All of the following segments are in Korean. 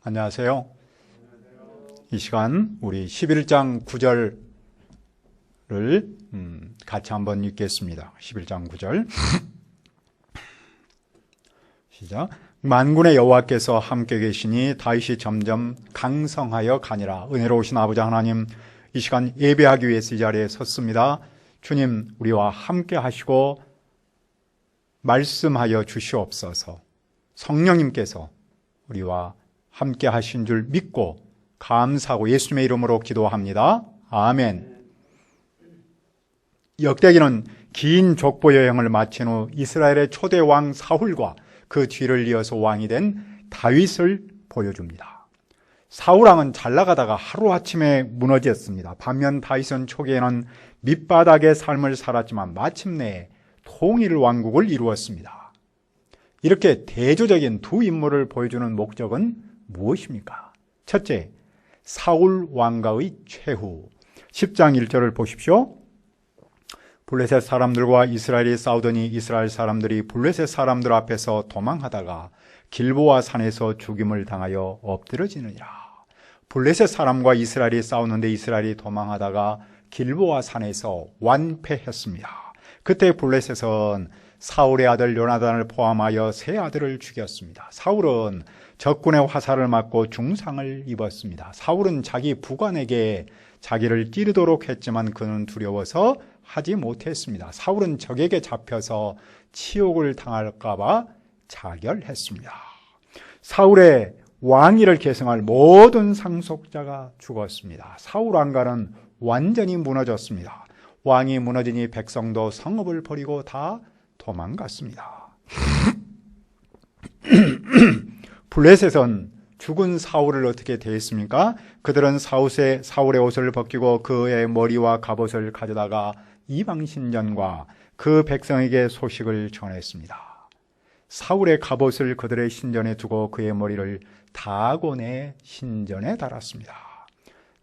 안녕하세요. 이 시간 우리 11장 9절을 같이 한번 읽겠습니다. 11장 9절 시작. 만군의 여호와께서 함께 계시니 다윗이 점점 강성하여 가니라. 은혜로우신 아버지 하나님, 이 시간 예배하기 위해서 이 자리에 섰습니다. 주님, 우리와 함께 하시고 말씀하여 주시옵소서. 성령님께서 우리와 함께 하신 줄 믿고 감사하고 예수님의 이름으로 기도합니다. 아멘. 역대기는 긴 족보 여행을 마친 후 이스라엘의 초대 왕 사울과 그 뒤를 이어서 왕이 된 다윗을 보여줍니다. 사울 왕은 잘 나가다가 하루아침에 무너졌습니다. 반면 다윗은 초기에는 밑바닥의 삶을 살았지만 마침내 통일 왕국을 이루었습니다. 이렇게 대조적인 두 인물을 보여주는 목적은 무엇입니까? 첫째, 사울 왕가의 최후. 10장 1절을 보십시오. 블레셋 사람들과 이스라엘이 싸우더니 이스라엘 사람들이 블레셋 사람들 앞에서 도망하다가 길보아 산에서 죽임을 당하여 엎드러지느니라. 블레셋 사람과 이스라엘이 싸우는데 이스라엘이 도망하다가 길보아 산에서 완패했습니다. 그때 블레셋은 사울의 아들 요나단을 포함하여 세 아들을 죽였습니다. 사울은 적군의 화살을 맞고 중상을 입었습니다. 사울은 자기 부관에게 자기를 찌르도록 했지만 그는 두려워서 하지 못했습니다. 사울은 적에게 잡혀서 치욕을 당할까 봐 자결했습니다. 사울의 왕위를 계승할 모든 상속자가 죽었습니다. 사울 왕가는 완전히 무너졌습니다. 왕이 무너지니 백성도 성읍을 버리고 다 도망갔습니다. 블레셋은 죽은 사울을 어떻게 대했습니까? 그들은 사울의 옷을 벗기고 그의 머리와 갑옷을 가져다가 이방신전과 그 백성에게 소식을 전했습니다. 사울의 갑옷을 그들의 신전에 두고 그의 머리를 다곤의 신전에 달았습니다.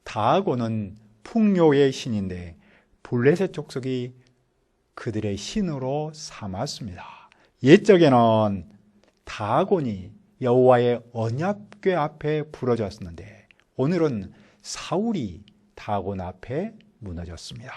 다곤은 풍요의 신인데 블레셋 족속이 그들의 신으로 삼았습니다. 옛적에는 다곤이 여호와의 언약궤 앞에 부러졌는데 오늘은 사울이 다곤 앞에 무너졌습니다.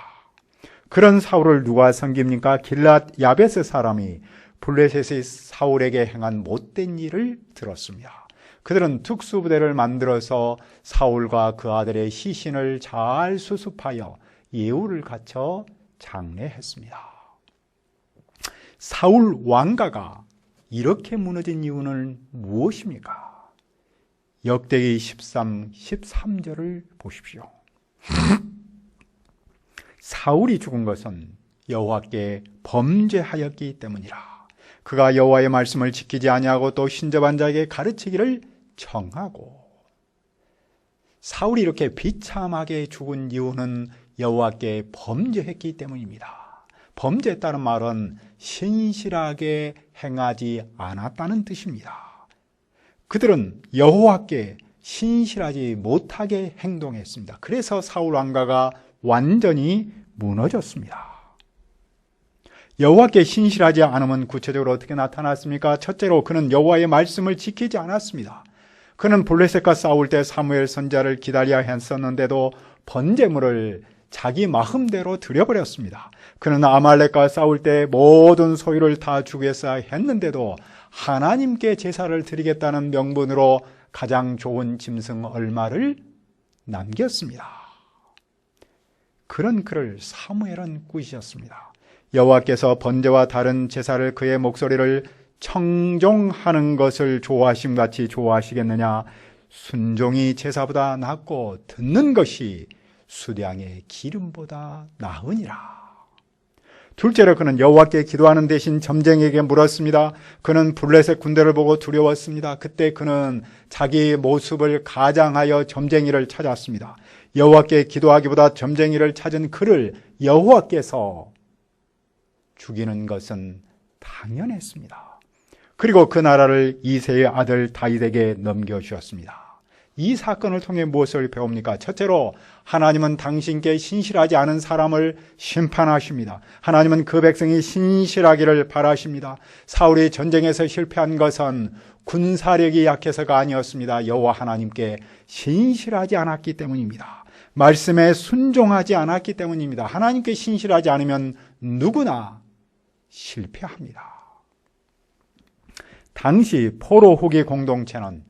그런 사울을 누가 섬깁니까? 길랏 야베스 사람이 블레셋의 사울에게 행한 못된 일을 들었습니다. 그들은 특수부대를 만들어서 사울과 그 아들의 시신을 잘 수습하여 예우를 갖춰 장례했습니다. 사울 왕가가 이렇게 무너진 이유는 무엇입니까? 역대기 13절을 보십시오. 사울이 죽은 것은 여호와께 범죄하였기 때문이라. 그가 여호와의 말씀을 지키지 아니하고 또 신접한 자에게 가르치기를 정하고. 사울이 이렇게 비참하게 죽은 이유는 여호와께 범죄했기 때문입니다. 범죄했다는 말은 신실하게 행하지 않았다는 뜻입니다. 그들은 여호와께 신실하지 못하게 행동했습니다. 그래서 사울 왕가가 완전히 무너졌습니다. 여호와께 신실하지 않으면 구체적으로 어떻게 나타났습니까? 첫째로 그는 여호와의 말씀을 지키지 않았습니다. 그는 블레셋과 싸울 때 사무엘 선지자를 기다려야 했었는데도 번제물을 자기 마음대로 드려버렸습니다. 그는 아말렉과 싸울 때 모든 소유를 다 주겠어 했는데도 하나님께 제사를 드리겠다는 명분으로 가장 좋은 짐승 얼마를 남겼습니다. 그런 그를 사무엘은 꾸짖었습니다. 여호와께서 번제와 다른 제사를 그의 목소리를 청종하는 것을 좋아하심같이 좋아하시겠느냐? 순종이 제사보다 낫고 듣는 것이 수량의 기름보다 나으니라. 둘째로 그는 여호와께 기도하는 대신 점쟁이에게 물었습니다. 그는 블레셋 군대를 보고 두려웠습니다. 그때 그는 자기 모습을 가장하여 점쟁이를 찾았습니다. 여호와께 기도하기보다 점쟁이를 찾은 그를 여호와께서 죽이는 것은 당연했습니다. 그리고 그 나라를 이새의 아들 다윗에게 넘겨주었습니다. 이 사건을 통해 무엇을 배웁니까? 첫째로 하나님은 당신께 신실하지 않은 사람을 심판하십니다. 하나님은 그 백성이 신실하기를 바라십니다. 사울이 전쟁에서 실패한 것은 군사력이 약해서가 아니었습니다. 여호와 하나님께 신실하지 않았기 때문입니다. 말씀에 순종하지 않았기 때문입니다. 하나님께 신실하지 않으면 누구나 실패합니다. 당시 포로 후기 공동체는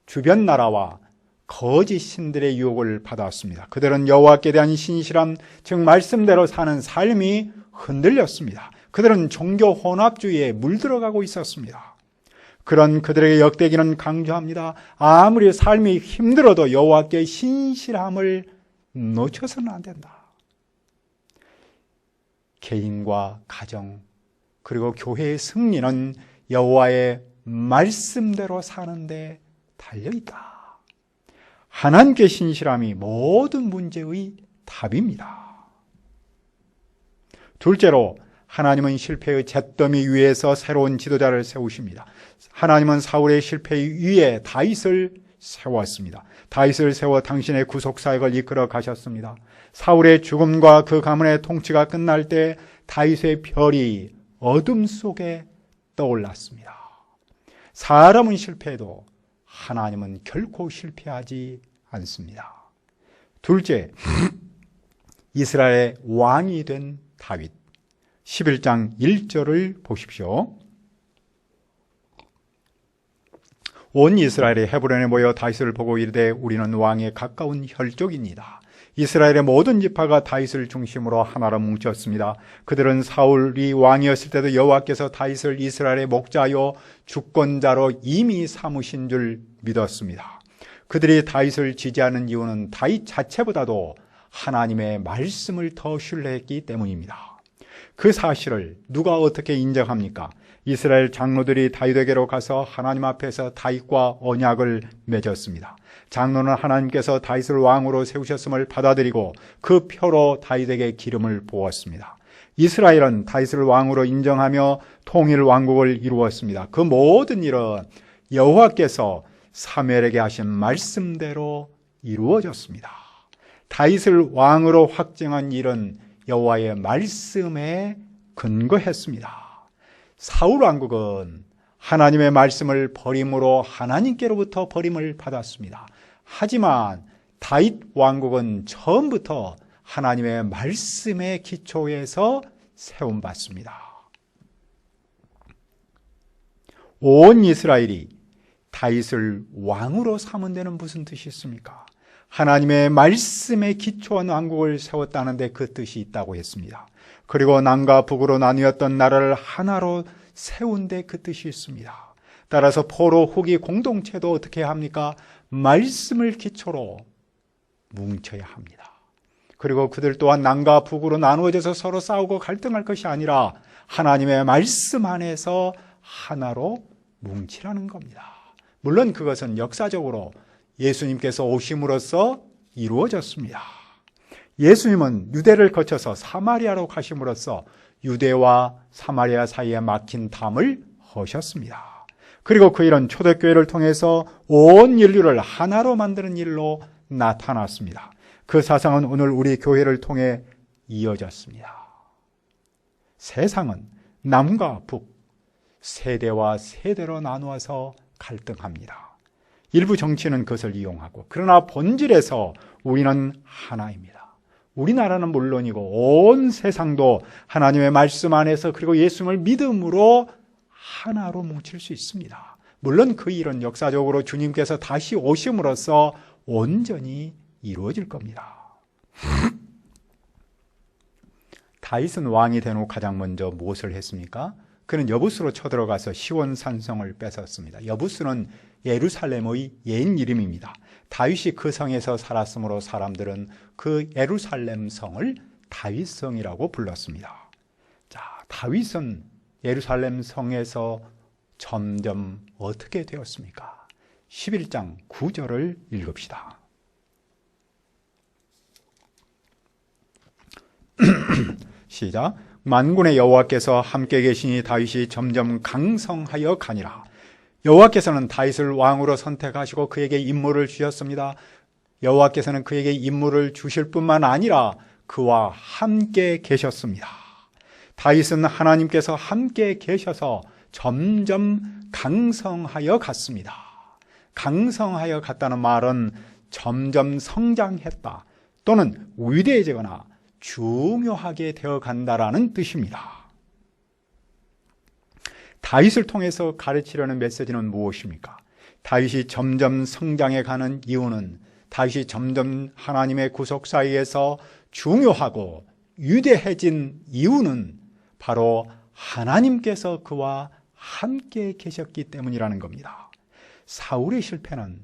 주변 나라와 거짓 신들의 유혹을 받았습니다. 그들은 여호와께 대한 신실함, 즉 말씀대로 사는 삶이 흔들렸습니다. 그들은 종교 혼합주의에 물들어가고 있었습니다. 그런 그들에게 역대기는 강조합니다. 아무리 삶이 힘들어도 여호와께 신실함을 놓쳐서는 안 된다. 개인과 가정 그리고 교회의 승리는 여호와의 말씀대로 사는데 달려있다. 하나님께 신실함이 모든 문제의 답입니다. 둘째로 하나님은 실패의 잿더미 위에서 새로운 지도자를 세우십니다. 하나님은 사울의 실패 위에 다윗을 세웠습니다. 다윗을 세워 당신의 구속사역을 이끌어 가셨습니다. 사울의 죽음과 그 가문의 통치가 끝날 때 다윗의 별이 어둠 속에 떠올랐습니다. 사람은 실패해도 하나님은 결코 실패하지 않습니다. 둘째, 이스라엘의 왕이 된 다윗. 11장 1절을 보십시오. 온 이스라엘이 헤브론에 모여 다윗을 보고 이르되 우리는 왕에 가까운 혈족입니다. 이스라엘의 모든 지파가 다윗을 중심으로 하나로 뭉쳤습니다. 그들은 사울이 왕이었을 때도 여호와께서 다윗을 이스라엘의 목자요 주권자로 이미 삼으신 줄 믿었습니다. 그들이 다윗을 지지하는 이유는 다윗 자체보다도 하나님의 말씀을 더 신뢰했기 때문입니다. 그 사실을 누가 어떻게 인정합니까? 이스라엘 장로들이 다윗에게로 가서 하나님 앞에서 다윗과 언약을 맺었습니다. 장로는 하나님께서 다윗을 왕으로 세우셨음을 받아들이고 그 표로 다윗에게 기름을 부었습니다. 이스라엘은 다윗을 왕으로 인정하며 통일 왕국을 이루었습니다. 그 모든 일은 여호와께서 사무엘에게 하신 말씀대로 이루어졌습니다. 다윗을 왕으로 확정한 일은 여호와의 말씀에 근거했습니다. 사울 왕국은 하나님의 말씀을 버림으로 하나님께로부터 버림을 받았습니다. 하지만 다윗 왕국은 처음부터 하나님의 말씀의 기초에서 세움받습니다. 온 이스라엘이 다윗을 왕으로 삼은 데는 무슨 뜻이 있습니까? 하나님의 말씀에 기초한 왕국을 세웠다는 데 그 뜻이 있다고 했습니다. 그리고 남과 북으로 나뉘었던 나라를 하나로 세운 데 그 뜻이 있습니다. 따라서 포로 후기 공동체도 어떻게 합니까? 말씀을 기초로 뭉쳐야 합니다. 그리고 그들 또한 남과 북으로 나누어져서 서로 싸우고 갈등할 것이 아니라 하나님의 말씀 안에서 하나로 뭉치라는 겁니다. 물론 그것은 역사적으로 예수님께서 오심으로써 이루어졌습니다. 예수님은 유대를 거쳐서 사마리아로 가심으로써 유대와 사마리아 사이에 막힌 담을 허셨습니다. 그리고 그 일은 초대교회를 통해서 온 인류를 하나로 만드는 일로 나타났습니다. 그 사상은 오늘 우리 교회를 통해 이어졌습니다. 세상은 남과 북, 세대와 세대로 나누어서 갈등합니다. 일부 정치는 그것을 이용하고, 그러나 본질에서 우리는 하나입니다. 우리나라는 물론이고 온 세상도 하나님의 말씀 안에서 그리고 예수님을 믿음으로 하나로 뭉칠 수 있습니다. 물론 그 일은 역사적으로 주님께서 다시 오심으로써 온전히 이루어질 겁니다. 다윗은 왕이 된 후 가장 먼저 무엇을 했습니까? 그는 여부스로 쳐들어가서 시온 산성을 뺏었습니다. 여부스는 예루살렘의 옛 이름입니다. 다윗이 그 성에서 살았으므로 사람들은 그 예루살렘 성을 다윗성이라고 불렀습니다. 자, 다윗은 예루살렘 성에서 점점 어떻게 되었습니까? 11장 9절을 읽읍시다. 시작. 만군의 여호와께서 함께 계시니 다윗이 점점 강성하여 가니라. 여호와께서는 다윗을 왕으로 선택하시고 그에게 임무를 주셨습니다. 여호와께서는 그에게 임무를 주실 뿐만 아니라 그와 함께 계셨습니다. 다윗은 하나님께서 함께 계셔서 점점 강성하여 갔습니다. 강성하여 갔다는 말은 점점 성장했다 또는 위대해지거나 중요하게 되어 간다라는 뜻입니다. 다윗을 통해서 가르치려는 메시지는 무엇입니까? 다윗이 점점 성장해 가는 이유는 다윗이 점점 하나님의 구속 사이에서 중요하고 위대해진 이유는 바로 하나님께서 그와 함께 계셨기 때문이라는 겁니다. 사울의 실패는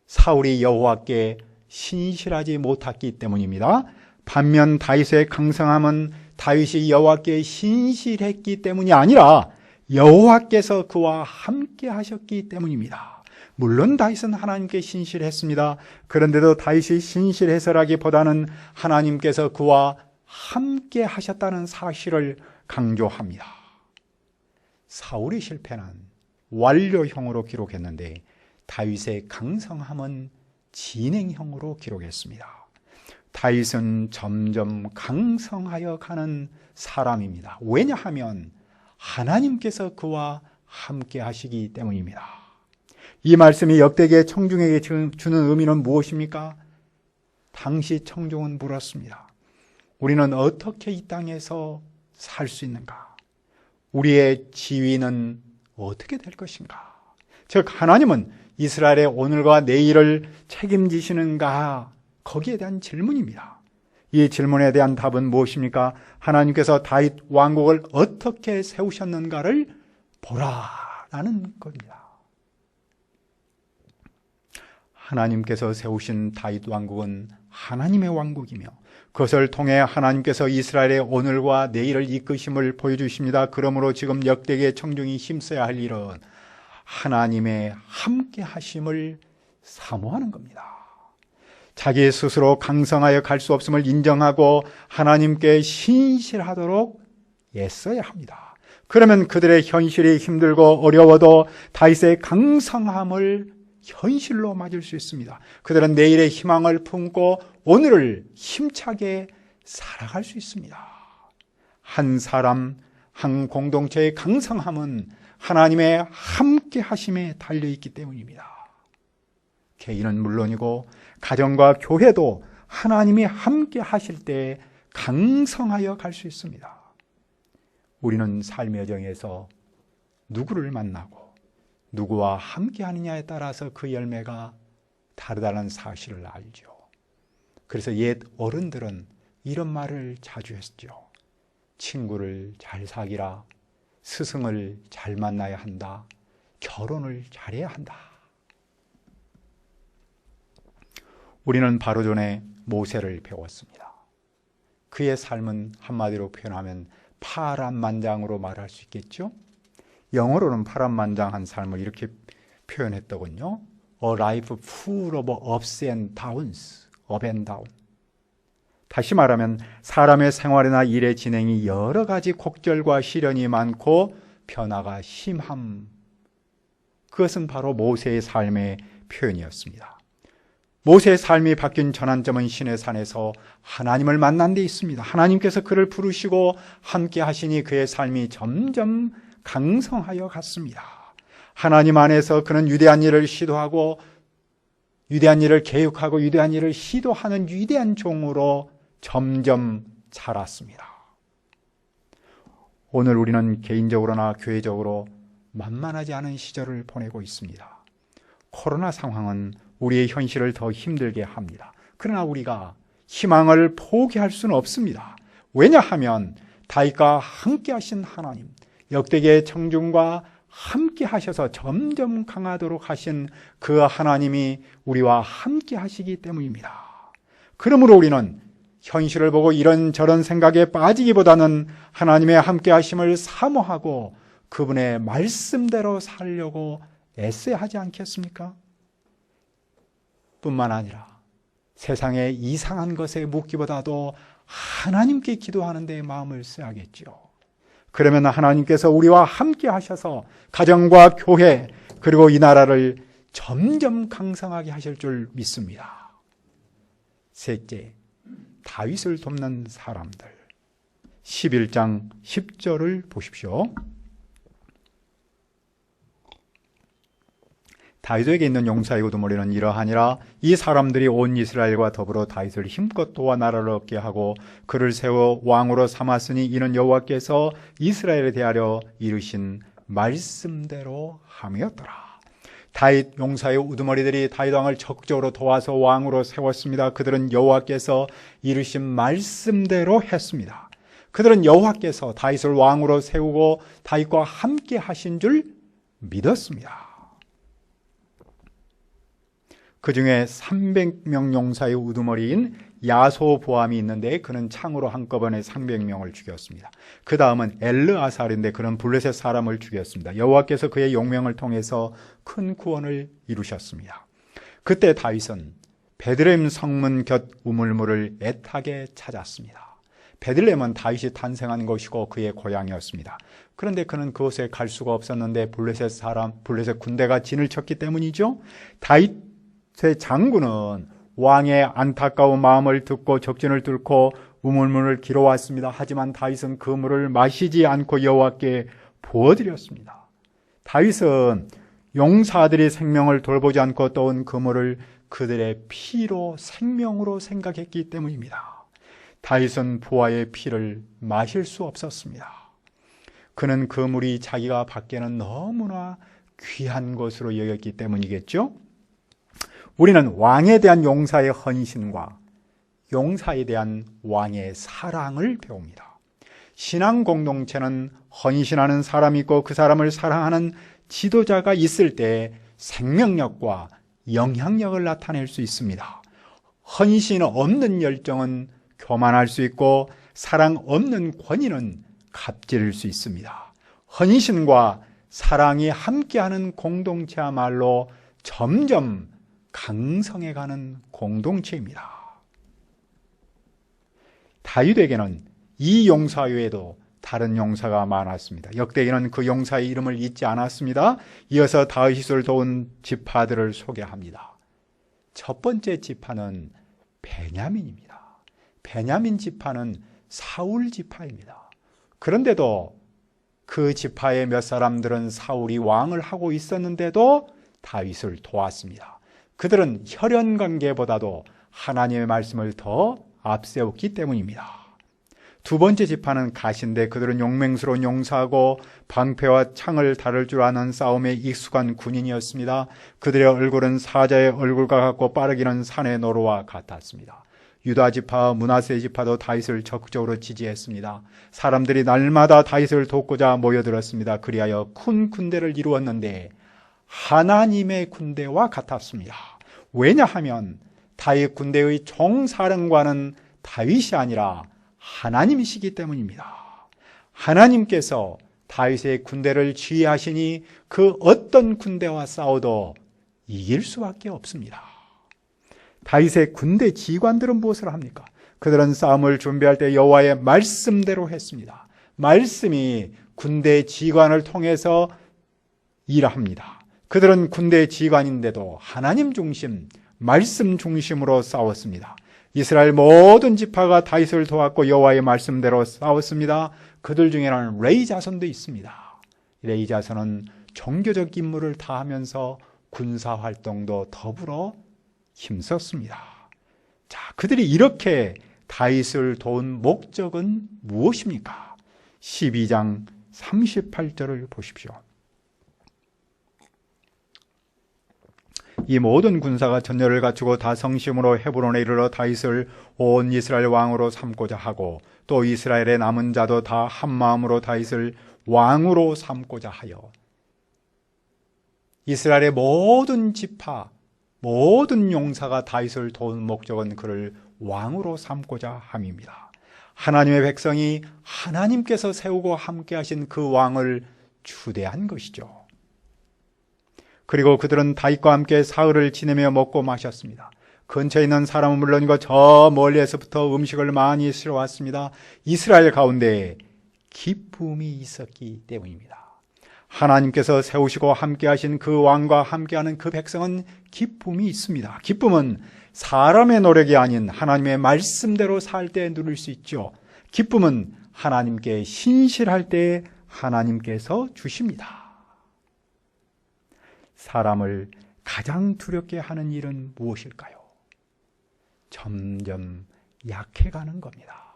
사울이 여호와께 신실하지 못했기 때문입니다. 반면 다윗의 강성함은 다윗이 여호와께 신실했기 때문이 아니라 여호와께서 그와 함께 하셨기 때문입니다. 물론 다윗은 하나님께 신실했습니다. 그런데도 다윗이 신실해서라기보다는 하나님께서 그와 함께 하셨다는 사실을 강조합니다. 사울의 실패는 완료형으로 기록했는데 다윗의 강성함은 진행형으로 기록했습니다. 다윗은 점점 강성하여 가는 사람입니다. 왜냐하면 하나님께서 그와 함께 하시기 때문입니다. 이 말씀이 역대기의 청중에게 주는 의미는 무엇입니까? 당시 청중은 물었습니다. 우리는 어떻게 이 땅에서 살 수 있는가? 우리의 지위는 어떻게 될 것인가? 즉 하나님은 이스라엘의 오늘과 내일을 책임지시는가? 거기에 대한 질문입니다. 이 질문에 대한 답은 무엇입니까? 하나님께서 다윗 왕국을 어떻게 세우셨는가를 보라라는 겁니다. 하나님께서 세우신 다윗 왕국은 하나님의 왕국이며 그것을 통해 하나님께서 이스라엘의 오늘과 내일을 이끄심을 보여주십니다. 그러므로 지금 역대기의 청중이 힘써야 할 일은 하나님의 함께 하심을 사모하는 겁니다. 자기 스스로 강성하여 갈 수 없음을 인정하고 하나님께 신실하도록 애써야 합니다. 그러면 그들의 현실이 힘들고 어려워도 다윗의 강성함을 현실로 맞을 수 있습니다. 그들은 내일의 희망을 품고 오늘을 힘차게 살아갈 수 있습니다. 한 사람, 한 공동체의 강성함은 하나님의 함께 하심에 달려있기 때문입니다. 개인은 물론이고 가정과 교회도 하나님이 함께 하실 때 강성하여 갈 수 있습니다. 우리는 삶의 여정에서 누구를 만나고 누구와 함께 하느냐에 따라서 그 열매가 다르다는 사실을 알죠. 그래서 옛 어른들은 이런 말을 자주 했죠. 친구를 잘 사귀라, 스승을 잘 만나야 한다, 결혼을 잘해야 한다. 우리는 바로 전에 모세를 배웠습니다. 그의 삶은 한마디로 표현하면 파란만장으로 말할 수 있겠죠. 영어로는 파란만장한 삶을 이렇게 표현했더군요. A life full of ups and downs, up and down. 다시 말하면 사람의 생활이나 일의 진행이 여러 가지 곡절과 시련이 많고 변화가 심함. 그것은 바로 모세의 삶의 표현이었습니다. 모세의 삶이 바뀐 전환점은 시내산에서 하나님을 만난 데 있습니다. 하나님께서 그를 부르시고 함께 하시니 그의 삶이 점점 강성하여 갔습니다. 하나님 안에서 그는 위대한 일을 시도하고 위대한 일을 계획하고 위대한 일을 시도하는 위대한 종으로 점점 자랐습니다. 오늘 우리는 개인적으로나 교회적으로 만만하지 않은 시절을 보내고 있습니다. 코로나 상황은 우리의 현실을 더 힘들게 합니다. 그러나 우리가 희망을 포기할 수는 없습니다. 왜냐하면 다윗과 함께 하신 하나님, 역대기의 청중과 함께 하셔서 점점 강하도록 하신 그 하나님이 우리와 함께 하시기 때문입니다. 그러므로 우리는 현실을 보고 이런저런 생각에 빠지기보다는 하나님의 함께 하심을 사모하고 그분의 말씀대로 살려고 애써야 하지 않겠습니까? 뿐만 아니라 세상의 이상한 것에 묻기보다도 하나님께 기도하는 데 마음을 써야겠죠. 그러면 하나님께서 우리와 함께 하셔서 가정과 교회 그리고 이 나라를 점점 강성하게 하실 줄 믿습니다. 셋째, 다윗을 돕는 사람들. 11장 10절을 보십시오. 다윗에게 있는 용사의 우두머리는 이러하니라. 이 사람들이 온 이스라엘과 더불어 다윗을 힘껏 도와 나라를 얻게 하고 그를 세워 왕으로 삼았으니 이는 여호와께서 이스라엘에 대하여 이르신 말씀대로 함이었더라. 다윗 용사의 우두머리들이 다윗 왕을 적극적으로 도와서 왕으로 세웠습니다. 그들은 여호와께서 이르신 말씀대로 했습니다. 그들은 여호와께서 다윗을 왕으로 세우고 다윗과 함께 하신 줄 믿었습니다. 그 중에 300명 용사의 우두머리인 야소보암이 있는데 그는 창으로 한꺼번에 300명을 죽였습니다. 그 다음은 엘르아살인데 그는 블레셋 사람을 죽였습니다. 여호와께서 그의 용명을 통해서 큰 구원을 이루셨습니다. 그때 다윗은 베들레헴 성문 곁 우물물을 애타게 찾았습니다. 베들레헴은 다윗이 탄생한 곳이고 그의 고향이었습니다. 그런데 그는 그곳에 갈 수가 없었는데 블레셋 군대가 진을 쳤기 때문이죠. 다윗의 장군은 왕의 안타까운 마음을 듣고 적진을 뚫고 우물물을 길어왔습니다. 하지만 다윗은 그 물을 마시지 않고 여호와께 부어드렸습니다. 다윗은 용사들이 생명을 돌보지 않고 떠온 그 물을 그들의 피로 생명으로 생각했기 때문입니다. 다윗은 부하의 피를 마실 수 없었습니다. 그는 그 물이 자기가 받기에는 너무나 귀한 것으로 여겼기 때문이겠죠. 우리는 왕에 대한 용사의 헌신과 용사에 대한 왕의 사랑을 배웁니다. 신앙 공동체는 헌신하는 사람이 있고 그 사람을 사랑하는 지도자가 있을 때 생명력과 영향력을 나타낼 수 있습니다. 헌신 없는 열정은 교만할 수 있고 사랑 없는 권위는 갑질일 수 있습니다. 헌신과 사랑이 함께하는 공동체야말로 점점 강성해가는 공동체입니다. 다윗에게는 이 용사 외에도 다른 용사가 많았습니다. 역대기는 그 용사의 이름을 잊지 않았습니다. 이어서 다윗을 도운 지파들을 소개합니다. 첫 번째 지파는 베냐민입니다. 베냐민 지파는 사울 지파입니다. 그런데도 그 지파의 몇 사람들은 사울이 왕을 하고 있었는데도 다윗을 도왔습니다. 그들은 혈연 관계보다도 하나님의 말씀을 더 앞세웠기 때문입니다. 두 번째 지파는 가시인데 그들은 용맹스러운 용사하고 방패와 창을 다룰 줄 아는 싸움에 익숙한 군인이었습니다. 그들의 얼굴은 사자의 얼굴과 같고 빠르기는 산의 노루와 같았습니다. 유다 지파와 므낫세 지파도 다윗을 적극적으로 지지했습니다. 사람들이 날마다 다윗을 돕고자 모여들었습니다. 그리하여 큰 군대를 이루었는데 하나님의 군대와 같았습니다. 왜냐하면 다윗 군대의 총사령관은 다윗이 아니라 하나님이시기 때문입니다. 하나님께서 다윗의 군대를 지휘하시니 그 어떤 군대와 싸워도 이길 수밖에 없습니다. 다윗의 군대 지휘관들은 무엇을 합니까? 그들은 싸움을 준비할 때 여호와의 말씀대로 했습니다. 말씀이 군대 지휘관을 통해서 일합니다. 그들은 군대 지휘관인데도 하나님 중심, 말씀 중심으로 싸웠습니다. 이스라엘 모든 지파가 다윗을 도왔고 여호와의 말씀대로 싸웠습니다. 그들 중에는 레위 자손도 있습니다. 레위 자손은 종교적 임무를 다하면서 군사 활동도 더불어 힘썼습니다. 자, 그들이 이렇게 다윗을 도운 목적은 무엇입니까? 12장 38절을 보십시오. 이 모든 군사가 전열을 갖추고 다 성심으로 헤브론에 이르러 다윗을 온 이스라엘 왕으로 삼고자 하고 또 이스라엘의 남은 자도 다 한 마음으로 다윗을 왕으로 삼고자 하여 이스라엘의 모든 지파, 모든 용사가 다윗을 도운 목적은 그를 왕으로 삼고자 함입니다. 하나님의 백성이 하나님께서 세우고 함께 하신 그 왕을 추대한 것이죠. 그리고 그들은 다윗과 함께 사흘을 지내며 먹고 마셨습니다. 근처에 있는 사람은 물론이고 저 멀리에서부터 음식을 많이 실어왔습니다. 이스라엘 가운데 기쁨이 있었기 때문입니다. 하나님께서 세우시고 함께 하신 그 왕과 함께하는 그 백성은 기쁨이 있습니다. 기쁨은 사람의 노력이 아닌 하나님의 말씀대로 살 때 누릴 수 있죠. 기쁨은 하나님께 신실할 때 하나님께서 주십니다. 사람을 가장 두렵게 하는 일은 무엇일까요? 점점 약해가는 겁니다.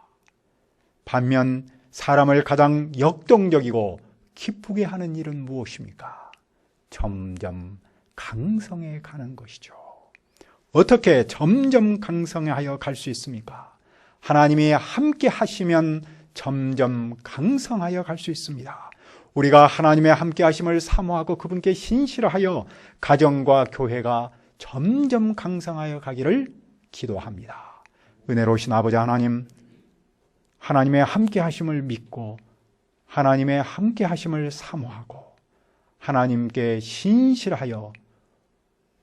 반면 사람을 가장 역동적이고 기쁘게 하는 일은 무엇입니까? 점점 강성해 가는 것이죠. 어떻게 점점 강성하여 갈 수 있습니까? 하나님이 함께 하시면 점점 강성하여 갈 수 있습니다. 우리가 하나님의 함께 하심을 사모하고 그분께 신실하여 가정과 교회가 점점 강성하여 가기를 기도합니다. 은혜로우신 아버지 하나님, 하나님의 함께 하심을 믿고 하나님의 함께 하심을 사모하고 하나님께 신실하여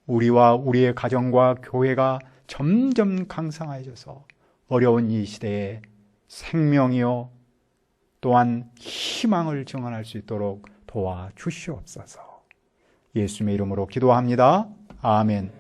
우리와 우리의 가정과 교회가 점점 강성해져서 어려운 이 시대에 생명이요 또한 희망을 증언할 수 있도록 도와주시옵소서. 예수님의 이름으로 기도합니다. 아멘.